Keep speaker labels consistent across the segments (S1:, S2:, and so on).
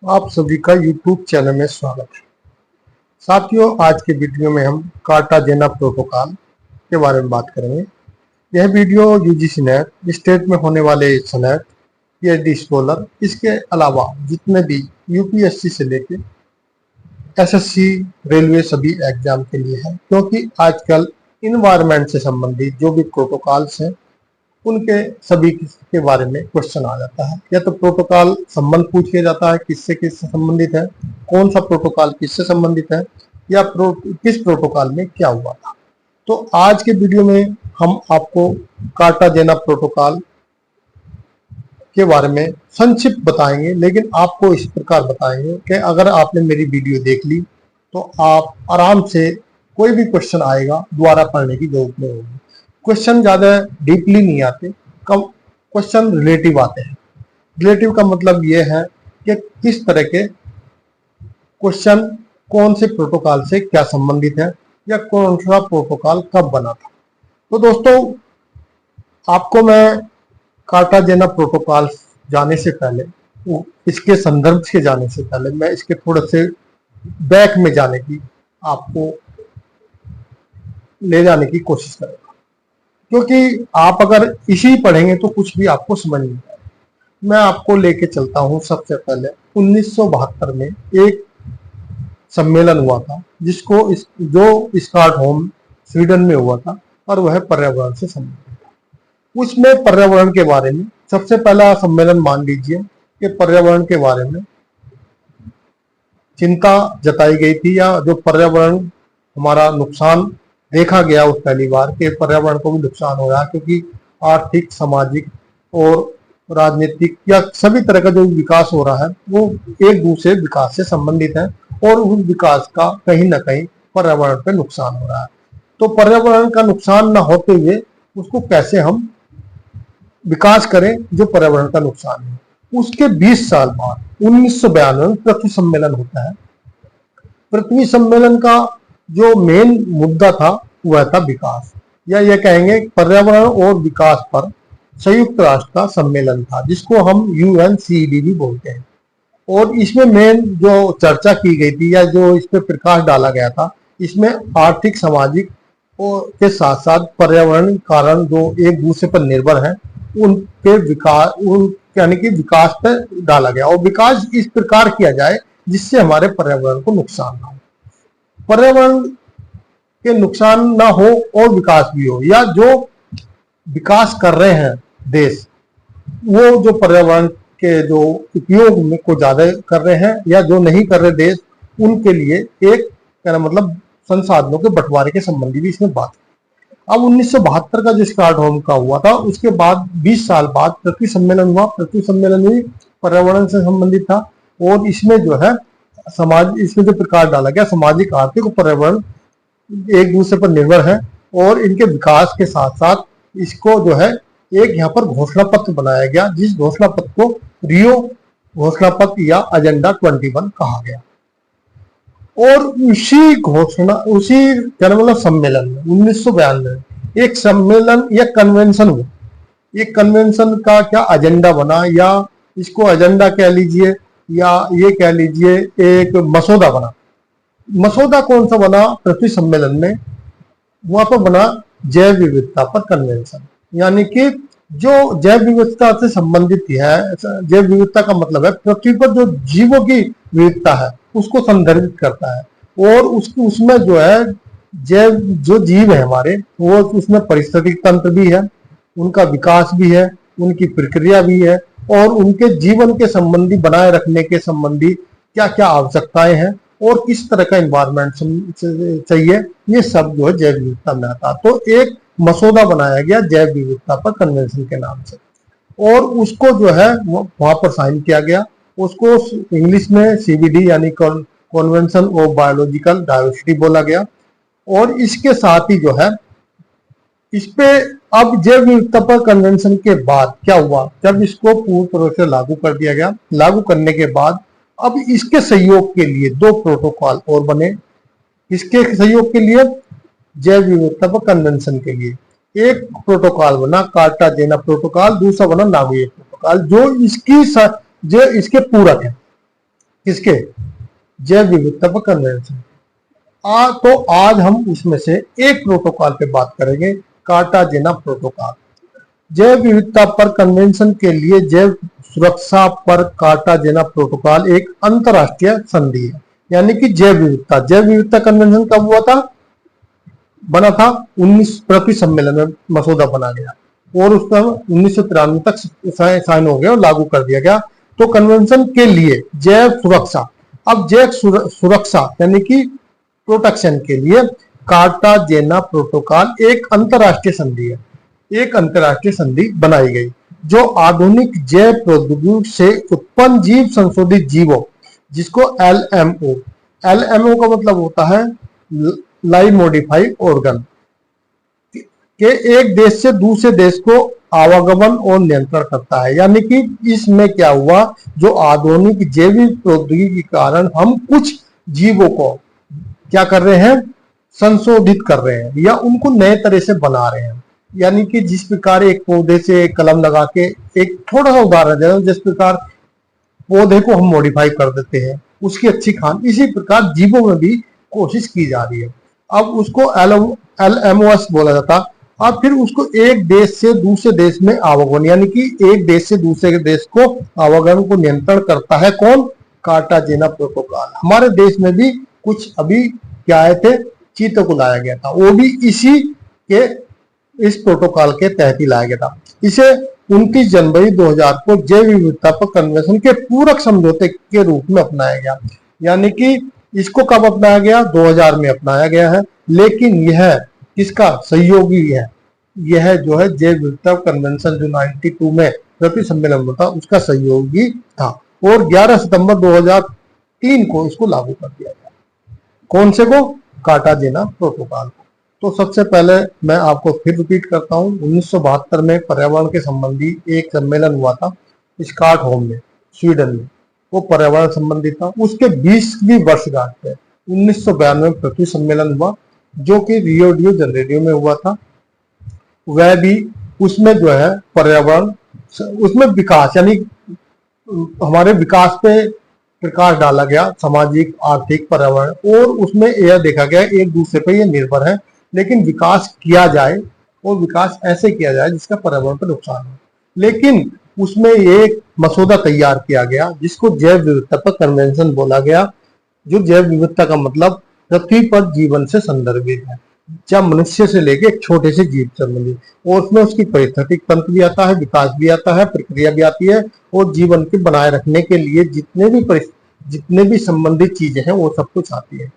S1: आप सभी का YouTube चैनल में स्वागत है। साथियों, आज के वीडियो में हम कार्टाजेना प्रोटोकॉल के बारे में बात करेंगे। यह वीडियो यूजीसी नेट, स्टेट में होने वाले सेनेट, पीएचडी स्कॉलर, इसके अलावा जितने भी यूपीएससी से लेके एसएससी, रेलवे सभी एग्जाम के लिए है, क्योंकि आजकल इन्वायरमेंट से संबंधित जो भी प्रोटोकॉल्स हैं उनके सभी के बारे में क्वेश्चन आ जाता है। या तो प्रोटोकॉल संबंध पूछ लिया जाता है, किससे किससे संबंधित है, कौन सा प्रोटोकॉल किससे संबंधित है, या किस प्रोटोकॉल में क्या हुआ था। तो आज के वीडियो में हम आपको कार्टाजेना प्रोटोकॉल के बारे में संक्षिप्त बताएंगे, लेकिन आपको इस प्रकार बताएंगे कि अगर आपने मेरी वीडियो देख ली तो आप आराम से कोई भी क्वेश्चन आएगा दोबारा पढ़ने की जरूरत नहीं होगी। क्वेश्चन ज्यादा डीपली नहीं आते, कम क्वेश्चन रिलेटिव आते हैं। रिलेटिव का मतलब यह है कि किस तरह के क्वेश्चन कौन से प्रोटोकॉल से क्या संबंधित है, या कौन सा प्रोटोकॉल कब बना था। तो दोस्तों, आपको मैं कार्टाजेना प्रोटोकॉल जाने से पहले, इसके संदर्भ से जाने से पहले, मैं इसके थोड़े से बैक में जाने की आपको ले जाने की कोशिश करेंगे, क्योंकि आप अगर इसी पढ़ेंगे तो कुछ भी आपको समझ नहीं आएगा। मैं आपको लेके चलता हूं। सबसे पहले 1972 में एक सम्मेलन हुआ था, जो स्टॉकहोम स्वीडन में हुआ था, और वह पर्यावरण से संबंधित था। उसमें पर्यावरण के बारे में सबसे पहला सम्मेलन मान लीजिए कि पर्यावरण के बारे में चिंता जताई गई थी, या जो पर्यावरण हमारा नुकसान देखा गया उस पहली बार के पर्यावरण को भी नुकसान हो रहा है, क्योंकि आर्थिक, सामाजिक और राजनीतिक या सभी तरह का जो विकास हो रहा है वो एक दूसरे विकास से संबंधित है, और उस विकास का कहीं ना कहीं पर्यावरण पे नुकसान हो रहा है। तो पर्यावरण का नुकसान ना होते हुए उसको कैसे हम विकास करें जो पर्यावरण का नुकसान है। उसके 20 साल बाद 1992 में पृथ्वी सम्मेलन होता है। पृथ्वी सम्मेलन का जो मेन मुद्दा था वह था विकास, या यह कहेंगे पर्यावरण और विकास पर संयुक्त राष्ट्र का सम्मेलन था, जिसको हम UNCED भी बोलते हैं। और इसमें मेन जो चर्चा की गई थी, या जो इस पे प्रकाश डाला गया था, इसमें आर्थिक, सामाजिक और के साथ साथ पर्यावरण कारण जो एक दूसरे पर निर्भर है उनके विकास, यानी कि विकास पर डाला गया, और विकास इस प्रकार किया जाए जिससे हमारे पर्यावरण को नुकसान ना हो, पर्यावरण के नुकसान ना हो और विकास भी हो। या जो विकास कर रहे हैं देश, वो जो पर्यावरण के जो उपयोग में को ज्यादा कर रहे हैं, या जो नहीं कर रहे देश, उनके लिए एक क्या मतलब संसाधनों के बंटवारे के संबंधी भी इसमें बात है। अब 1972 का जो स्टॉकहोम का हुआ था, उसके बाद 20 साल बाद पृथ्वी सम्मेलन हुआ। पृथ्वी सम्मेलन भी पर्यावरण से संबंधित था, और इसमें जो है इसमें जो प्रकाश डाला गया, सामाजिक, आर्थिक और पर्यावरण एक दूसरे पर निर्भर है, और इनके विकास के साथ साथ इसको जो है एक यहाँ पर घोषणा पत्र बनाया गया, जिस घोषणा पत्र को रियो घोषणा पत्र या एजेंडा 21 कहा गया। और उसी मतलब सम्मेलन में 1992 एक सम्मेलन या कन्वेंशन हुआ। ये कन्वेंशन का क्या एजेंडा बना, या इसको एजेंडा कह लीजिए, या ये कह लीजिए एक मसौदा बना। मसौदा कौन सा बना पृथ्वी सम्मेलन में? वहां पर बना जैव विविधता पर कन्वेंशन, यानी कि जो जैव विविधता से संबंधित है। जैव विविधता का मतलब है पृथ्वी पर जो जीवों की विविधता है उसको संदर्भित करता है, और उसमें जो है जो जीव है हमारे, वो उसमें पारिस्थितिक तंत्र भी है, उनका विकास भी है, उनकी प्रक्रिया भी है, और उनके जीवन के संबंधी, बनाए रखने के संबंधी क्या क्या आवश्यकताएं हैं, और किस तरह का एनवायरनमेंट चाहिए, ये सब जो है जैव विविधता में आता। तो एक मसौदा बनाया गया जैव विविधता पर कन्वेंशन के नाम से, और उसको जो है वहां पर साइन किया गया। उसको इंग्लिश में CBD यानी कन्वेंशन ऑफ बायोलॉजिकल डाइवर्सिटी बोला गया। और इसके साथ ही जो है इस पे अब जैव विविधता पर कन्वेंशन के बाद क्या हुआ, जब इसको पूर्ण तरह से लागू कर दिया गया, लागू करने के बाद अब इसके सहयोग के लिए 2 प्रोटोकॉल और बने। इसके सहयोग के लिए जैव विविधता पर कन्वेंशन के लिए एक प्रोटोकॉल बना कार्टाजेना प्रोटोकॉल, दूसरा बना नागोया प्रोटोकॉल, जो इसके पूरक है। किसके? जैव विविधता पर कन्वेंशन। तो आज हम उसमें से एक प्रोटोकॉल पे बात करेंगे, कार्टाजेना प्रोटोकॉल। जैव विविधता पर कन्वेंशन के लिए जैव सुरक्षा पर कार्टाजेना प्रोटोकॉल एक अंतरराष्ट्रीय संधि है। यानी कि जैव विविधता कन्वेंशन कब हुआ था? बना था 19 पृथ्वी सम्मेलन में मसौदा बना गया और उसका 1993 तक साइन हो गया और लागू कर दिया गया। तो कन्वेंशन के लिए जैव सुरक्षा, अब जैव सुरक्षा यानी कि प्रोटेक्शन के लिए कार्टाजेना प्रोटोकॉल एक अंतरराष्ट्रीय संधि है। एक अंतरराष्ट्रीय संधि बनाई गई जो आधुनिक जैव प्रौद्योगिकी से उत्पन्न जीव संशोधित जीवों, जिसको एलएमओ का मतलब होता है लाइव मॉडिफाइड ऑर्गन, के एक देश से दूसरे देश को आवागमन और नियंत्रण करता है। यानी कि इसमें क्या हुआ, जो आधुनिक जैविक प्रौद्योगिकी के कारण हम कुछ जीवों को क्या कर रहे हैं, संशोधित कर रहे हैं या उनको नए तरह से बना रहे हैं। यानी कि जिस प्रकार एक पौधे से कलम लगा के, एक थोड़ा सा उदाहरण दे रहा हूं, जिस प्रकार पौधे को हम मॉडिफाई कर देते हैं उसकी अच्छी खान, इसी प्रकार जीवों में भी कोशिश की जा रही है। अब उसको एलएमओएस बोला जाता। अब फिर उसको एक देश से दूसरे देश में आवागमन, यानी कि एक देश से दूसरे देश को आवागमन को नियंत्रण करता है कौन? Cartagena protocol. हमारे देश में भी कुछ अभी क्या आए थे, चीतों को लाया गया था, वो भी इसी के इस प्रोटोकॉल के तहत ही लाया गया था। इसे 29 जनवरी 2000 को जैव विविधता पर कन्वेंशन के पूरक समझौते के रूप में अपनाया गया। यानी कि इसको कब अपनाया गया? 2000 में अपनाया गया है, लेकिन यह किसका सहयोगी है? यह जो है जैव विविधता कन्वेंशन जो 92 में पृथ्वी सम्मेलन में था उसका सहयोगी था और 11 सितंबर 2003 को इसको लागू कर दिया गया। कौन से को? कार्टाजेना प्रोटोकॉल को। तो सबसे पहले मैं आपको फिर रिपीट करता हूँ, 1972 में पर्यावरण के संबंधी एक सम्मेलन हुआ था स्टॉकहोम में, स्वीडन में। वो पर्यावरण संबंधी था। उसके 20वीं वर्षगांठ पे 1992 में पृथ्वी सम्मेलन हुआ जो कि रियो डी जेनेरियो में हुआ था। वह भी उसमें जो है पर्यावरण, उसमें विकास यानी हमारे विकास पे प्रकाश डाला गया, सामाजिक, आर्थिक, पर्यावरण, और उसमें यह देखा गया एक दूसरे पर यह निर्भर है, लेकिन विकास किया जाए और विकास ऐसे किया जाए जिसका पर्यावरण पर नुकसान हो। लेकिन उसमें एक मसौदा तैयार किया गया जिसको जैव विविधता पर कन्वेंशन बोला गया, जो जैव विविधता का मतलब पृथ्वी पर जीवन से संदर्भित है, चाहे मनुष्य से लेके एक छोटे से जीव संबंधित, और उसमें उसकी पारिस्थितिक तंत्र भी आता है, विकास भी आता है, प्रक्रिया भी आती है, और जीवन के बनाए रखने के लिए जितने भी संबंधित चीजें हैं वो सब कुछ आती है।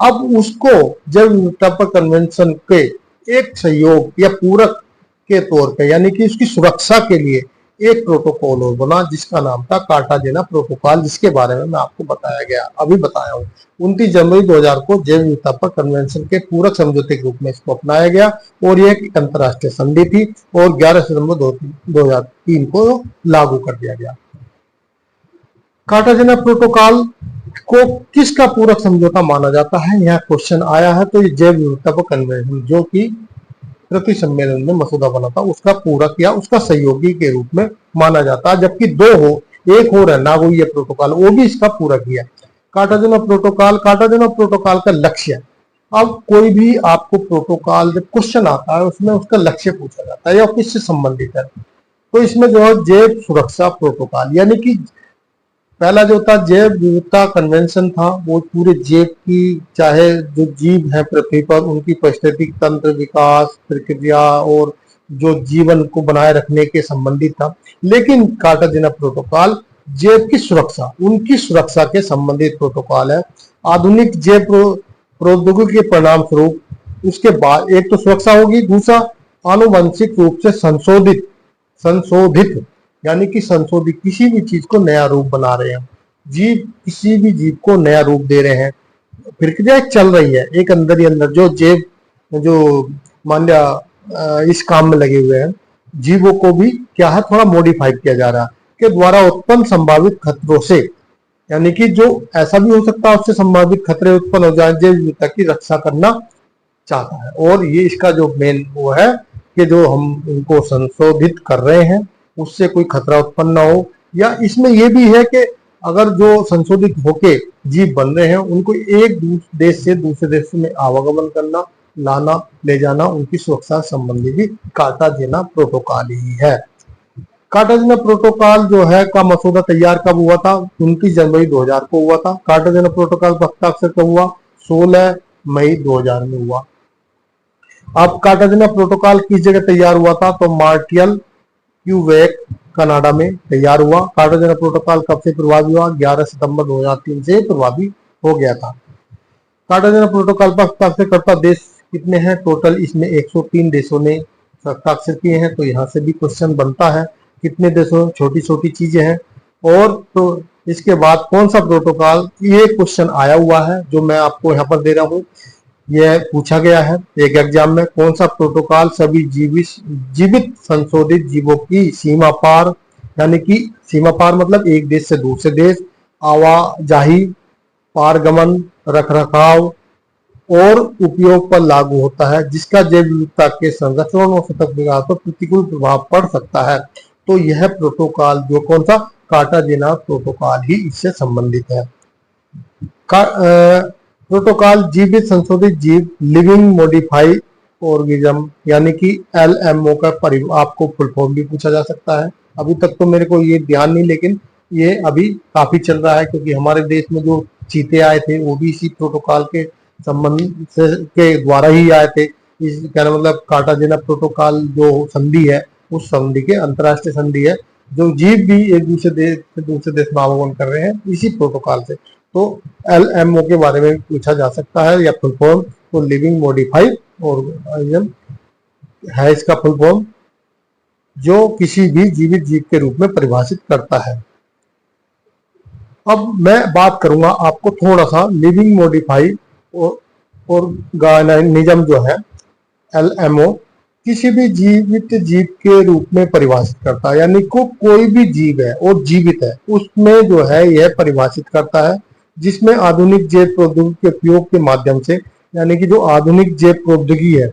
S1: अब उसको जैव विविधता पर कन्वेंशन के एक सहयोग या पूरक के तौर पे, यानी कि उसकी सुरक्षा के लिए एक प्रोटोकॉल और बना जिसका नाम था कार्टाजेना प्रोटोकॉल, जिसके बारे में मैं आपको अभी बताया हूँ। 29 जनवरी 2000 को जैव विविधता पर कन्वेंशन के पूरक समझौते के रूप में इसको अपनाया गया और यह एक अंतरराष्ट्रीय संधि थी और 11 सितंबर 2003 को लागू कर दिया गया। कार्टाजेना प्रोटोकॉल को किसका पूरक समझौता माना जाता है, यह क्वेश्चन आया है। तो ये जैव विविधता पर कन्वेंशन जो कि पृथ्वी सम्मेलन में मसौदा बना था उसका पूरक या उसका सहयोगी के रूप में माना जाता है, जबकि दो हो, एक और है नागोया प्रोटोकॉल, वो भी इसका पूरक ही है। कार्टाजेना प्रोटोकॉल का लक्ष्य, अब कोई भी आपको प्रोटोकॉल जब क्वेश्चन आता है उसमें उसका लक्ष्य पूछा जाता है या किससे संबंधित है। तो इसमें जो है जैव सुरक्षा प्रोटोकॉल, यानी कि पहला जो था जैव विविधता कन्वेंशन था, वो पूरे जैव की, चाहे जो जीव है पृथ्वी पर, उनकी पारिस्थितिक तंत्र, विकास, प्रक्रिया और जो जीवन को बनाए रखने के संबंधित था। लेकिन कार्टाजेना प्रोटोकॉल जैव की सुरक्षा, उनकी सुरक्षा के संबंधित प्रोटोकॉल है। आधुनिक जैव प्रौद्योगिकी के परिणाम स्वरूप उसके बाद एक तो सुरक्षा होगी, दूसरा आनुवंशिक रूप से संशोधित यानी कि संशोधित किसी भी चीज को नया रूप बना रहे हैं, जीव किसी भी जीव को नया रूप दे रहे हैं, प्रक्रिया चल रही है एक अंदर ही अंदर। जो जैव जो मान लिया इस काम में लगे हुए हैं, जीवों को भी क्या है थोड़ा मॉडिफाइड किया जा रहा है के द्वारा उत्पन्न संभावित खतरों से, यानी कि जो ऐसा भी हो सकता है उससे संभावित खतरे उत्पन्न हो जाए, जैव विविधता की रक्षा करना चाहता है। और ये इसका जो मेन वो है कि जो हम उनको संशोधित कर रहे हैं उससे कोई खतरा उत्पन्न ना हो, या इसमें यह भी है कि अगर जो संशोधित होके जीव बन रहे हैं उनको एक देश से दूसरे देश में आवागमन करना, लाना, ले जाना, उनकी सुरक्षा संबंधी भी कार्टाजेना प्रोटोकॉल ही है। कार्टाजेना प्रोटोकॉल जो है का मसौदा तैयार कब हुआ था? 29 जनवरी 2000 को हुआ था। कार्टाजेना प्रोटोकॉल पर हस्ताक्षर कब हुआ? 16 मई 2000 में हुआ। अब कार्टाजेना प्रोटोकॉल किस जगह तैयार हुआ था? तो मॉन्ट्रियल, क्यूबेक, कनाडा में तैयार हुआ। कार्टाजेना प्रोटोकॉल कब से प्रभावी हुआ? 11 सितंबर 2003 से प्रभावी हो गया था। कार्टाजेना प्रोटोकॉल पर हस्ताक्षरकर्ता देश कितने हैं? टोटल इसमें 103 देशों ने हस्ताक्षर किए हैं। तो यहाँ से भी क्वेश्चन बनता है कितने देशों, छोटी छोटी चीजें हैं। और तो इसके बाद कौन सा प्रोटोकॉल, ये क्वेश्चन आया हुआ है जो मैं आपको यहाँ पर दे रहा हूँ, यह पूछा गया है एक एग्जाम में। कौन सा प्रोटोकॉल सभी जीवित संशोधित जीवों की सीमा पार, यानी कि सीमा पार मतलब एक देश से दूसरे देश, आवाजाही, पारगमन, रखरखाव और उपयोग पर लागू होता है, जिसका जैव विविधता के संरक्षण और सतत विकास पर प्रतिकूल प्रभाव पड़ सकता है। तो यह प्रोटोकॉल जो कौन सा? कार्टाजेना प्रोटोकॉल ही इससे संबंधित है। प्रोटोकॉल जीवित संशोधित जीव, लिविंग मॉडिफाइड ऑर्गेनिज्म, यानी कि LMO का आपको फुल फॉर्म भी पूछा जा सकता है। अभी तक तो मेरे को ये ध्यान नहीं, लेकिन ये अभी काफी चल रहा है क्योंकि हमारे देश में जो चीते आए थे वो भी इसी प्रोटोकॉल के संबंध के द्वारा ही आए थे। इस कहने मतलब कार्टाजेना प्रोटोकॉल जो संधि है उस संधि के अंतर्राष्ट्रीय संधि है, जो जीव भी एक दूसरे देश से दूसरे देश में आवागमन कर रहे हैं इसी प्रोटोकॉल से। तो LMO के बारे में पूछा जा सकता है या फुल फॉर्म, तो लिविंग मॉडिफाइड ऑर्गेनिज्म है इसका फुल फॉर्म, जो किसी भी जीवित जीव के रूप में परिभाषित करता है। अब मैं बात करूंगा आपको थोड़ा सा लिविंग मॉडिफाइड ऑर्गेनिज्म जो है LMO, किसी भी जीवित जीव के रूप में परिभाषित करता है, यानी को कोई भी जीव है और जीवित है उसमें जो है यह परिभाषित करता है, जिसमें आधुनिक जैव प्रौद्योगिकी के उपयोग के माध्यम से, यानी कि जो आधुनिक जैव प्रौद्योगिकी है,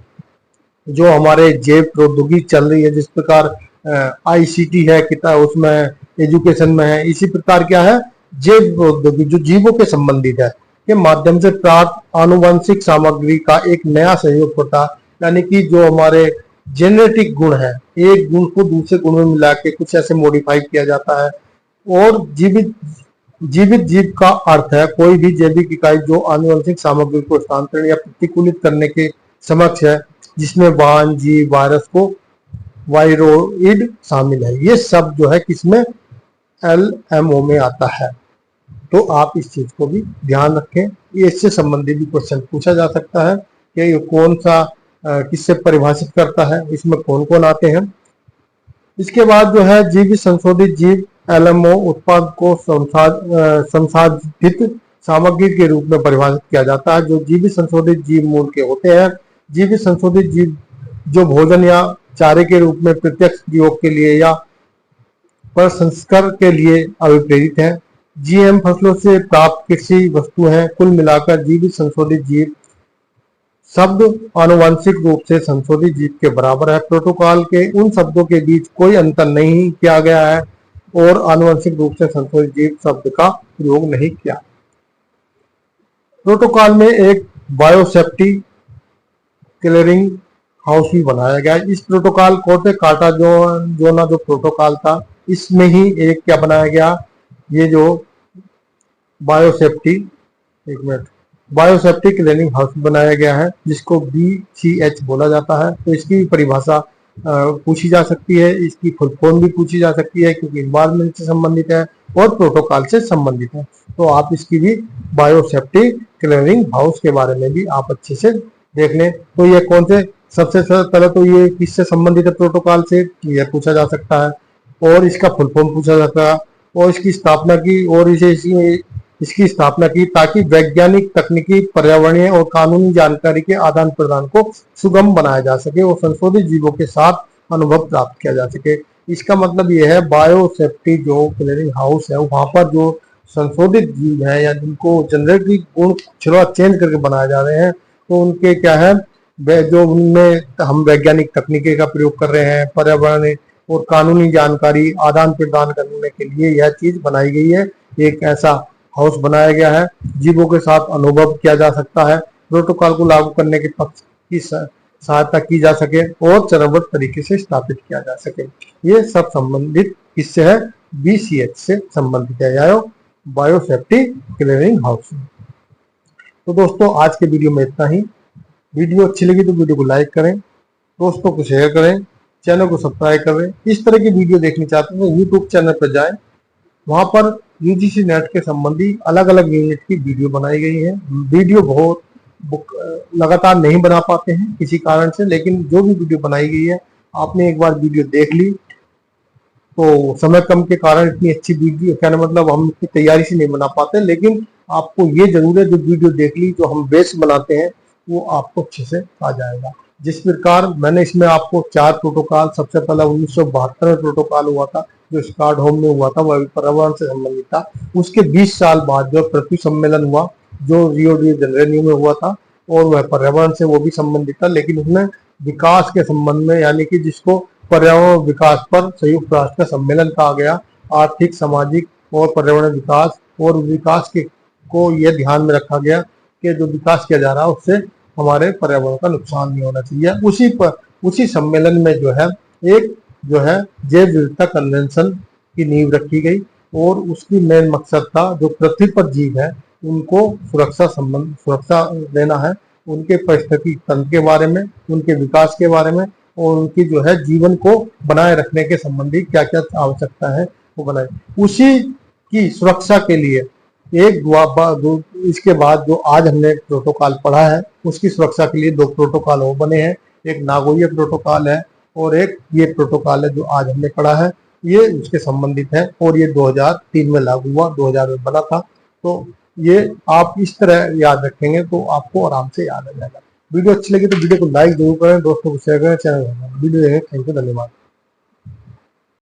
S1: जो हमारे जैव प्रौद्योगिकी चल रही है, जिस प्रकार ICT है कितना उसमें एजुकेशन में है, इसी प्रकार क्या है जैव प्रौद्योगिकी जो जीवों के संबंधित है के माध्यम से प्राप्त आनुवंशिक सामग्री का एक नया सहयोग होता है, यानी कि जो हमारे जेनेटिक गुण है, एक गुण को दूसरे गुण में मिला के कुछ ऐसे मॉडिफाई किया जाता है। और जीवित जीव का अर्थ है कोई भी जैविक इकाई जो आनुवंशिक सामग्री को स्थानांतरण या प्रतिकूलित करने के समक्ष है, जिसमें वाहन जीव, वायरस को वायरोइड शामिल है। ये सब जो है किसमें? LMO में आता है। तो आप इस चीज को भी ध्यान रखें, ये इससे संबंधित भी क्वेश्चन पूछा जा सकता है कि ये कौन सा किससे परिभाषित करता है, इसमें कौन कौन आते हैं। इसके बाद जो है जीवित संशोधित जीव LMO उत्पाद को संसाधित सामग्री के रूप में परिभाषित किया जाता है, जो जीवित संशोधित जीव मूल के होते हैं। जीवित संशोधित जीव जो भोजन या चारे के रूप में प्रत्यक्ष उपयोग के लिए या प्रसंस्करण के लिए अभिप्रेरित है। GM फसलों से प्राप्त कृषि वस्तु हैं। कुल मिलाकर जीवित संशोधित जीव शब्द आनुवंशिक रूप से संशोधित जीव के बराबर है। प्रोटोकॉल के उन शब्दों के बीच कोई अंतर नहीं किया गया है और आनुवंशिक रूप से संशोधित जीव शब्द का प्रयोग नहीं किया। प्रोटोकॉल में एक बायोसेफ्टी क्लियरिंग हाउस भी बनाया गया। इस प्रोटोकॉल कोटे कार्टाजेना जो प्रोटोकॉल था इसमें ही एक क्या बनाया गया, ये जो बायोसेफ्टी क्लीनिंग हाउस बनाया गया है, जिसको BCH बोला जाता है। तो इसकी परिभाषा पूछी जा सकती है, इसकी फुल फॉर्म भी पूछी जा सकती है, क्योंकि एनवायरमेंट से संबंधित है और प्रोटोकॉल से संबंधित है। तो आप इसकी भी बायोसेफ्टी क्लीनिंग हाउस के बारे में भी आप अच्छे से देख लें। तो ये कौन से, सबसे पहले तो ये किससे संबंधित है प्रोटोकॉल से, यह पूछा जा सकता है, और इसका फुल फॉर्म पूछा जाता है, और इसकी स्थापना की, और इसकी स्थापना की ताकि वैज्ञानिक, तकनीकी, पर्यावरणीय और कानूनी जानकारी के आदान प्रदान को सुगम बनाया जा सके और संशोधित जीवों के साथ अनुभव प्राप्त किया जा सके। इसका मतलब यह है बायोसेफ्टी जो क्लीनिंग हाउस है वहां पर जो संशोधित जीव है या जिनको जेनेटिक गुण थोड़ा चेंज करके बनाए जा रहे हैं, तो उनके क्या है, जो उनमें हम वैज्ञानिक तकनीकी का प्रयोग कर रहे हैं, पर्यावरण और कानूनी जानकारी आदान प्रदान करने के लिए यह चीज बनाई गई है। एक ऐसा हाउस बनाया गया है। जीवों के साथ अनुभव किया जा सकता है, प्रोटोकॉल को लागू करने के पक्ष की सहायता की जा सके और चरणबद्ध तरीके से स्थापित किया जा सके। ये सब संबंधित किससे है? BCH से संबंधित है, बायोसेफ्टी क्लीयरिंग हाउस। तो दोस्तों आज के वीडियो में इतना ही। वीडियो अच्छी लगी तो वीडियो को लाइक करें, दोस्तों को शेयर करें, चैनल को सब्सक्राइब करें। इस तरह की वीडियो देखनी चाहते हैं तो यूट्यूब चैनल पर जाएं, वहां पर UGC नेट के संबंधी अलग अलग यूनिट की वीडियो बनाई गई है। वीडियो बहुत लगातार नहीं बना पाते हैं किसी कारण से, लेकिन जो भी वीडियो बनाई गई है आपने एक बार वीडियो देख ली तो समय कम के कारण इतनी अच्छी वीडियो, कहने मतलब हम इतनी तैयारी से नहीं बना पाते, लेकिन आपको ये जरूर है जो वीडियो देख ली, जो हम बेस बनाते हैं वो आपको अच्छे से आ जाएगा। जिस प्रकार मैंने इसमें आपको 4 प्रोटोकॉल, सबसे पहला 1972 में प्रोटोकॉल हुआ था जो स्टॉकहोम में हुआ था, वह पर्यावरण से संबंधित था। उसके 20 साल बाद जो पृथ्वी सम्मेलन हुआ जो रियो डी जेनेरियो में हुआ था, और वह पर्यावरण से वो भी संबंधित था, लेकिन उसमें विकास के संबंध में, यानी कि जिसको पर्यावरण विकास पर संयुक्त राष्ट्र का सम्मेलन कहा गया, आर्थिक, सामाजिक और पर्यावरण विकास, और विकास के को यह ध्यान में रखा गया कि जो विकास किया जा रहा है उससे हमारे पर्यावरण का नुकसान नहीं होना चाहिए। उसी सम्मेलन में जो है एक जो है जैव विविधता कन्वेंशन की नींव रखी गई, और उसकी मेन मकसद था जो पृथ्वी पर जीव है उनको सुरक्षा देना है, उनके पारिस्थितिकी तंत्र के बारे में, उनके विकास के बारे में, और उनकी जो है जीवन को बनाए रखने के संबंधी क्या क्या आवश्यकता है वो बनाए। उसी की सुरक्षा के लिए इसके बाद जो आज हमने प्रोटोकॉल पढ़ा है उसकी सुरक्षा के लिए 2 प्रोटोकॉल और बने हैं। एक नागोया प्रोटोकॉल है और एक ये प्रोटोकॉल है जो आज हमने पढ़ा है, ये उसके संबंधित है, और ये 2003 में लागू हुआ, 2000 में बना था। तो ये आप इस तरह याद रखेंगे तो आपको आराम से याद आ जाएगा। वीडियो अच्छी लगी तो वीडियो को लाइक जरूर करें, दोस्तों को शेयर करें, चैनल वीडियो देखें। थैंक यू, धन्यवाद।